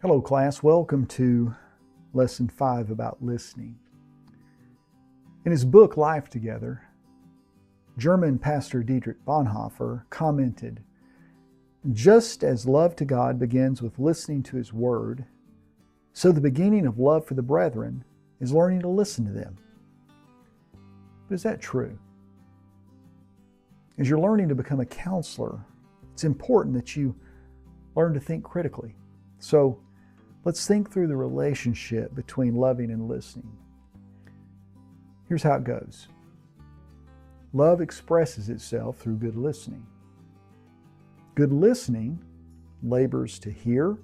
Hello class, welcome to Lesson 5 about listening. In his book Life Together, German pastor Dietrich Bonhoeffer commented, "Just as love to God begins with listening to His Word, so the beginning of love for the brethren is learning to listen to them." But is that true? As you're learning to become a counselor, it's important that you learn to think critically. So let's think through the relationship between loving and listening. Here's how it goes. Love expresses itself through good listening. Good listening labors to hear,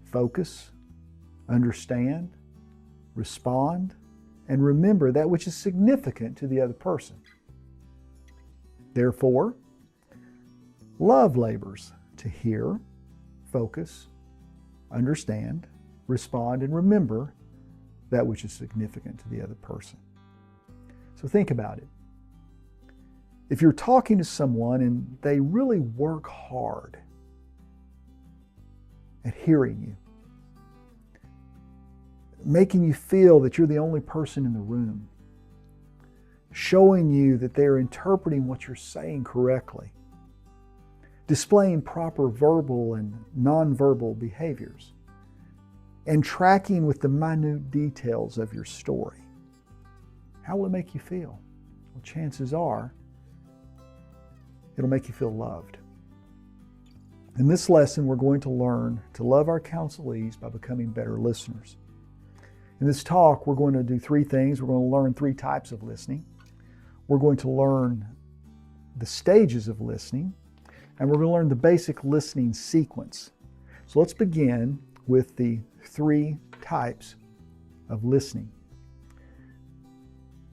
focus, understand, respond, and remember that which is significant to the other person. Therefore, love labors to hear, focus, understand, respond, and remember that which is significant to the other person. So think about it. If you're talking to someone and they really work hard at hearing you, making you feel that you're the only person in the room, showing you that they're interpreting what you're saying correctly, displaying proper verbal and nonverbal behaviors, and tracking with the minute details of your story, how will it make you feel? Well, chances are it'll make you feel loved. In this lesson, we're going to learn to love our counselees by becoming better listeners. In this talk, we're going to do three things. We're going to learn three types of listening. We're going to learn the stages of listening, and we're going to learn the basic listening sequence. So let's begin with the three types of listening.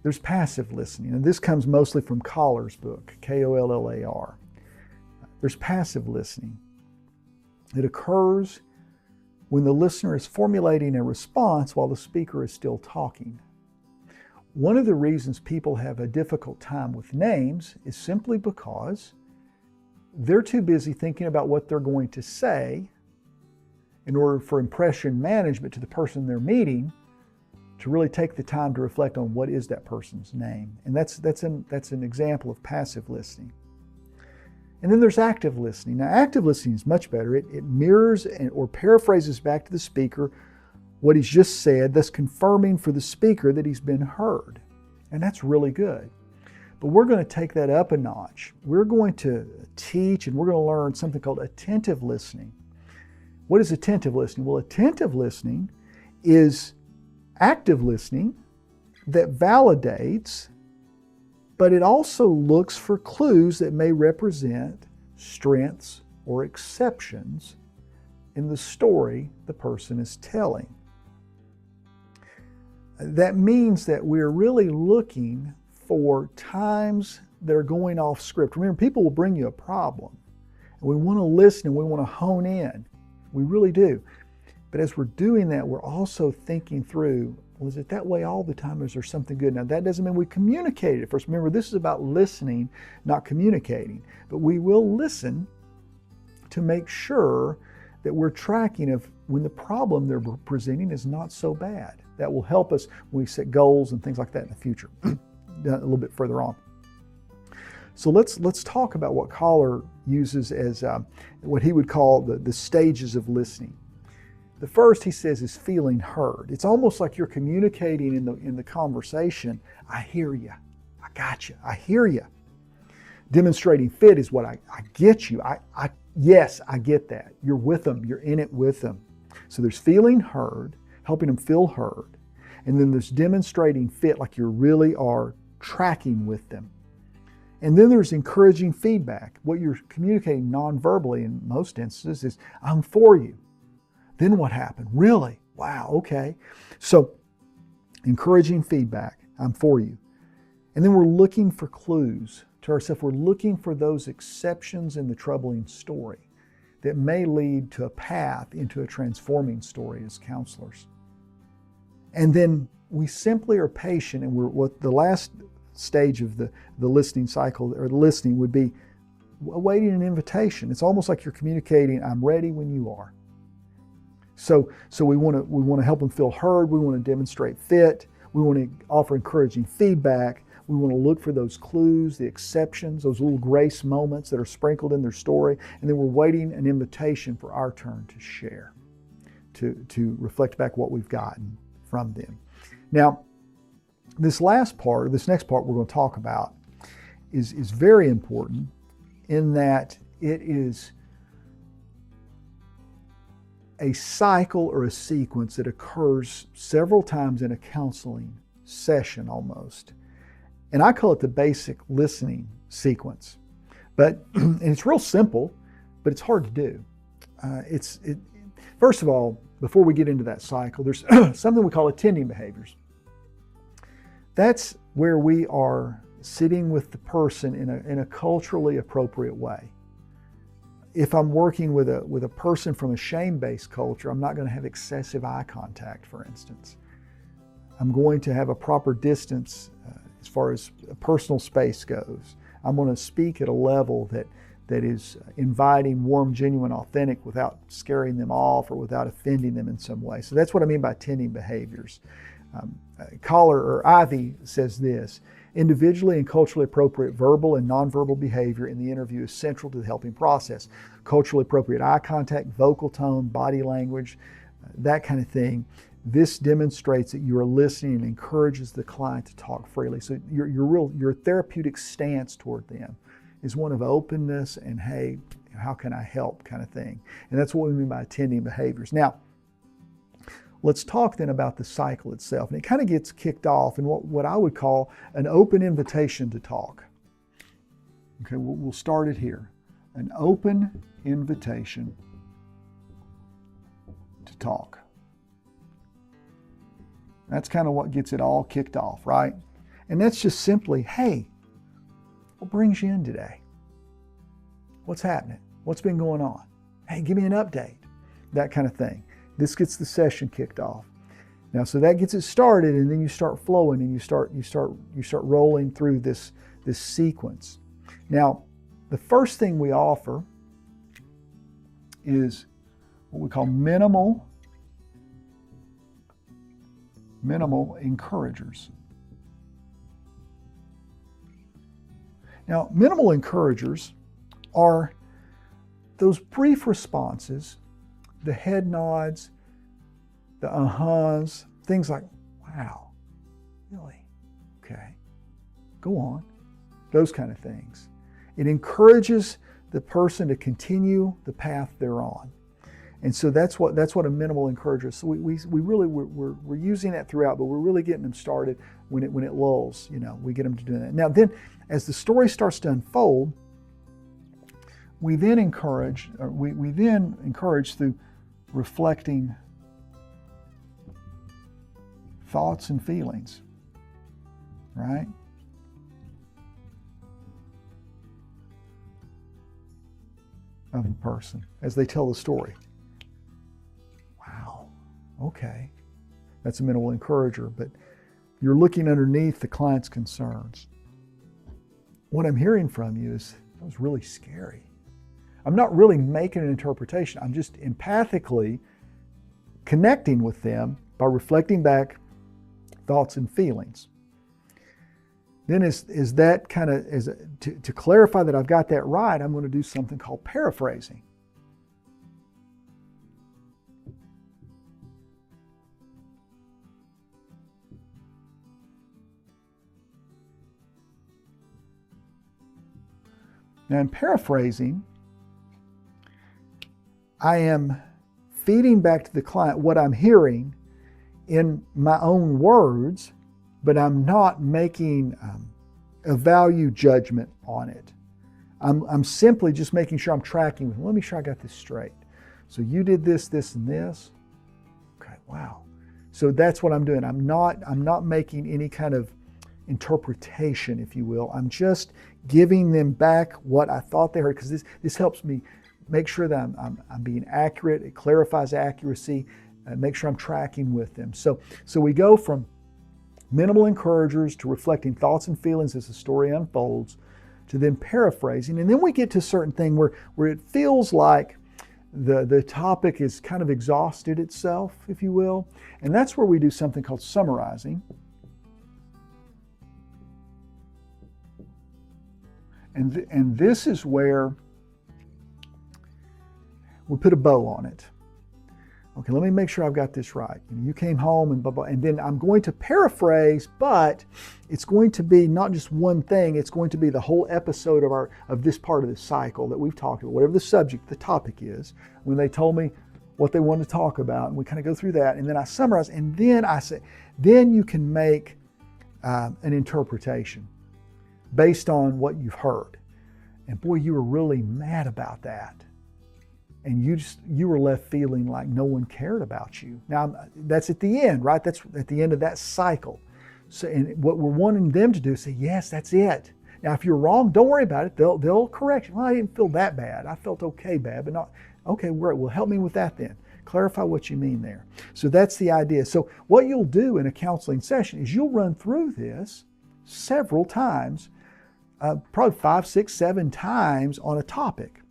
There's passive listening, and this comes mostly from Kollar's book, Kollar. There's passive listening. It occurs when the listener is formulating a response while the speaker is still talking. One of the reasons people have a difficult time with names is simply because they're too busy thinking about what they're going to say in order for impression management to the person they're meeting to really take the time to reflect on what is that person's name. And that's an example of passive listening. And then there's active listening. Now, active listening is much better. It mirrors or paraphrases back to the speaker what he's just said, thus confirming for the speaker that he's been heard. And that's really good. But we're going to take that up a notch. We're going to teach and we're going to learn something called attentive listening. What is attentive listening? Well, attentive listening is active listening that validates, but it also looks for clues that may represent strengths or exceptions in the story the person is telling. That means that we're really looking for times that are going off script. Remember, people will bring you a problem, and we want to listen and we want to hone in. We really do. But as we're doing that, we're also thinking through, well, is it that way all the time, or is there something good? Now, that doesn't mean we communicate it first. Remember, this is about listening, not communicating. But we will listen to make sure that we're tracking of when the problem they're presenting is not so bad. That will help us when we set goals and things like that in the future, a little bit further on. So let's talk about what Kollar uses as what he would call the stages of listening. The first, he says, is feeling heard. It's almost like you're communicating in the conversation. I hear you. I got you. I hear you. Demonstrating fit is what I get you. Yes, I get that. You're with them. You're in it with them. So there's feeling heard, helping them feel heard. And then there's demonstrating fit, like you really are tracking with them. And then there's encouraging feedback. What you're communicating non-verbally in most instances is, I'm for you. Then what happened? Really? Wow, okay. So encouraging feedback, I'm for you. And then we're looking for clues to ourselves. We're looking for those exceptions in the troubling story that may lead to a path into a transforming story as counselors. And then we simply are patient, and what the last stage of the listening cycle, or the listening, would be awaiting an invitation. It's almost like you're communicating, I'm ready when you are. So we want to help them feel heard. We want to demonstrate fit. We want to offer encouraging feedback. We want to look for those clues, the exceptions, those little grace moments that are sprinkled in their story. And then we're waiting an invitation for our turn to share, to reflect back what we've gotten from them. Now, this next part we're going to talk about is very important in that it is a cycle or a sequence that occurs several times in a counseling session almost. And I call it the basic listening sequence. But and it's real simple, but it's hard to do. First of all, before we get into that cycle, there's something we call attending behaviors. That's where we are sitting with the person in a culturally appropriate way. If I'm working with a person from a shame-based culture, I'm not going to have excessive eye contact, for instance. I'm going to have a proper distance as far as personal space goes. I'm going to speak at a level that is inviting, warm, genuine, authentic without scaring them off or without offending them in some way. So that's what I mean by attending behaviors. Collar or Ivy says this: individually and culturally appropriate verbal and nonverbal behavior in the interview is central to the helping process. Culturally appropriate eye contact, vocal tone, body language, that kind of thing. This demonstrates that you are listening and encourages the client to talk freely. So your therapeutic stance toward them is one of openness and, hey, how can I help kind of thing. And that's what we mean by attending behaviors. Now, let's talk then about the cycle itself. And it kind of gets kicked off in what I would call an open invitation to talk. Okay, we'll start it here. An open invitation to talk. That's kind of what gets it all kicked off, right? And that's just simply, hey, what brings you in today? What's happening? What's been going on? Hey, give me an update. That kind of thing. This gets the session kicked off. Now, so that gets it started, and then you start flowing, and you start rolling through this sequence. Now, the first thing we offer is what we call minimal encouragers. Now, minimal encouragers are those brief responses, the head nods, the uh-huhs, things like, wow, really? Okay, go on. Those kind of things. It encourages the person to continue the path they're on. And so that's what a minimal encourager is. So we're using that throughout, but we're really getting them started when it lulls. We get them to do that. Now then, as the story starts to unfold, we then encourage through reflecting thoughts and feelings, right? Of the person as they tell the story. Wow, okay. That's a minimal encourager, but you're looking underneath the client's concerns. What I'm hearing from you is, that was really scary. I'm not really making an interpretation. I'm just empathically connecting with them by reflecting back thoughts and feelings. Then is that kind of, to clarify that I've got that right, I'm going to do something called paraphrasing. Now, in paraphrasing, I am feeding back to the client what I'm hearing in my own words, but I'm not making a value judgment on it. I'm simply just making sure I'm tracking with them. Let me make sure I got this straight. So you did this, this, and this. Okay, wow. So that's what I'm doing. I'm not making any kind of interpretation, if you will. I'm just giving them back what I thought they heard, because this helps me make sure that I'm being accurate. It clarifies accuracy. Make sure I'm tracking with them. So we go from minimal encouragers to reflecting thoughts and feelings as the story unfolds, to then paraphrasing. And then we get to a certain thing where it feels like the topic is kind of exhausted itself, if you will. And that's where we do something called summarizing. And this is where we put a bow on it. Okay, let me make sure I've got this right. You came home and blah, blah, and then I'm going to paraphrase, but it's going to be not just one thing, it's going to be the whole episode of this part of the cycle that we've talked about, whatever the subject, the topic is. When they told me what they wanted to talk about, and we kind of go through that, and then I summarize, and then I say, then you can make an interpretation based on what you've heard. And boy, you were really mad about that. And you were left feeling like no one cared about you. Now, that's at the end, right? That's at the end of that cycle. So, and what we're wanting them to do is say, yes, that's it. Now, if you're wrong, don't worry about it. They'll correct you. Well, I didn't feel that bad. I felt okay bad, but not, okay, great. Well, help me with that then. Clarify what you mean there. So that's the idea. So what you'll do in a counseling session is you'll run through this several times, probably 5, 6, 7 times on a topic.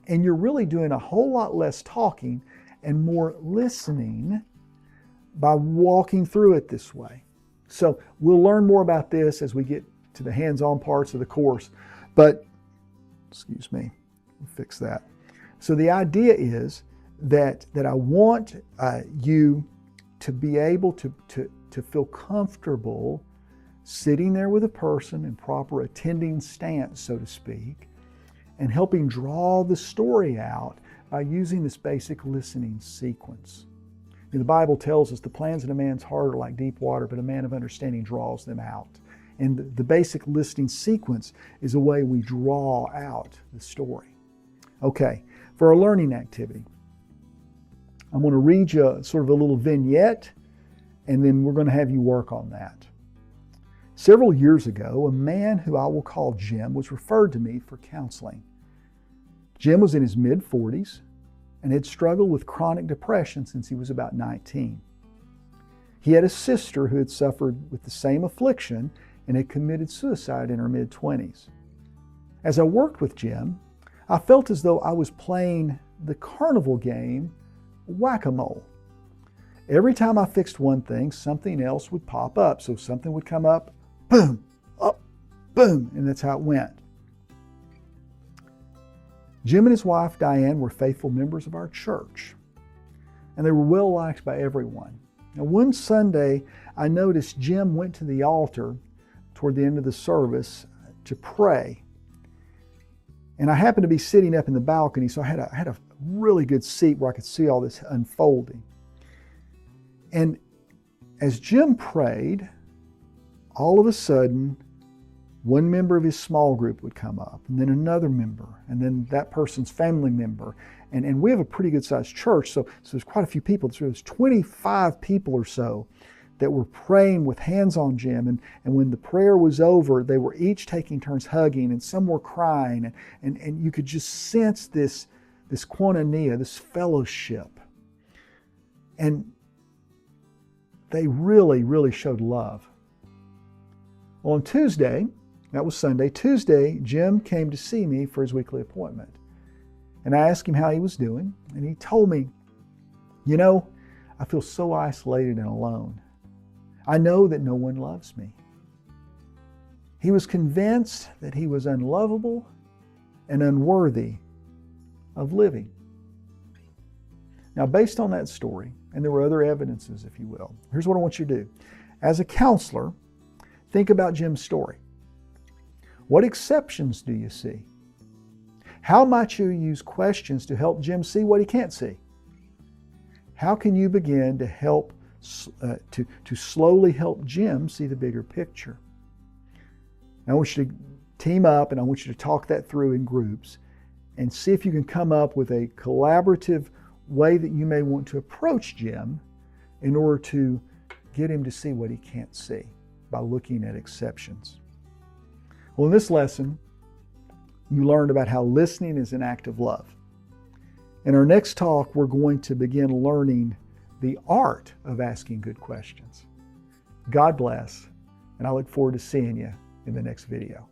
And you're really doing a whole lot less talking and more listening by walking through it this way. So we'll learn more about this as we get to the hands-on parts of the course. But, excuse me, we'll fix that. So the idea is that I want you to be able to feel comfortable sitting there with a person in proper attending stance, so to speak, and helping draw the story out by using this basic listening sequence. And the Bible tells us the plans in a man's heart are like deep water, but a man of understanding draws them out. And the basic listening sequence is a way we draw out the story. Okay, for our learning activity, I'm going to read you sort of a little vignette, and then we're going to have you work on that. Several years ago, a man who I will call Jim was referred to me for counseling. Jim was in his mid-40s and had struggled with chronic depression since he was about 19. He had a sister who had suffered with the same affliction and had committed suicide in her mid-20s. As I worked with Jim, I felt as though I was playing the carnival game whack-a-mole. Every time I fixed one thing, something else would pop up. So something would come up, boom, up, boom, and that's how it went. Jim and his wife, Diane, were faithful members of our church, and they were well liked by everyone. Now, one Sunday, I noticed Jim went to the altar toward the end of the service to pray. And I happened to be sitting up in the balcony, so I had a really good seat where I could see all this unfolding. And as Jim prayed, all of a sudden, one member of his small group would come up, and then another member, and then that person's family member. And we have a pretty good sized church, so there's quite a few people. So there's 25 people or so that were praying with hands on Jim. And when the prayer was over, they were each taking turns hugging, and some were crying. And you could just sense this koinonia, this fellowship. And they really, really showed love. Well, on Tuesday, that was Sunday, Tuesday, Jim came to see me for his weekly appointment. And I asked him how he was doing, and he told me, you know, I feel so isolated and alone. I know that no one loves me. He was convinced that he was unlovable and unworthy of living. Now, based on that story, and there were other evidences, if you will, here's what I want you to do. As a counselor, think about Jim's story. What exceptions do you see? How might you use questions to help Jim see what he can't see? How can you begin to help to slowly help Jim see the bigger picture? Now, I want you to team up, and I want you to talk that through in groups and see if you can come up with a collaborative way that you may want to approach Jim in order to get him to see what he can't see by looking at exceptions. Well, in this lesson, you learned about how listening is an act of love. In our next talk, we're going to begin learning the art of asking good questions. God bless, and I look forward to seeing you in the next video.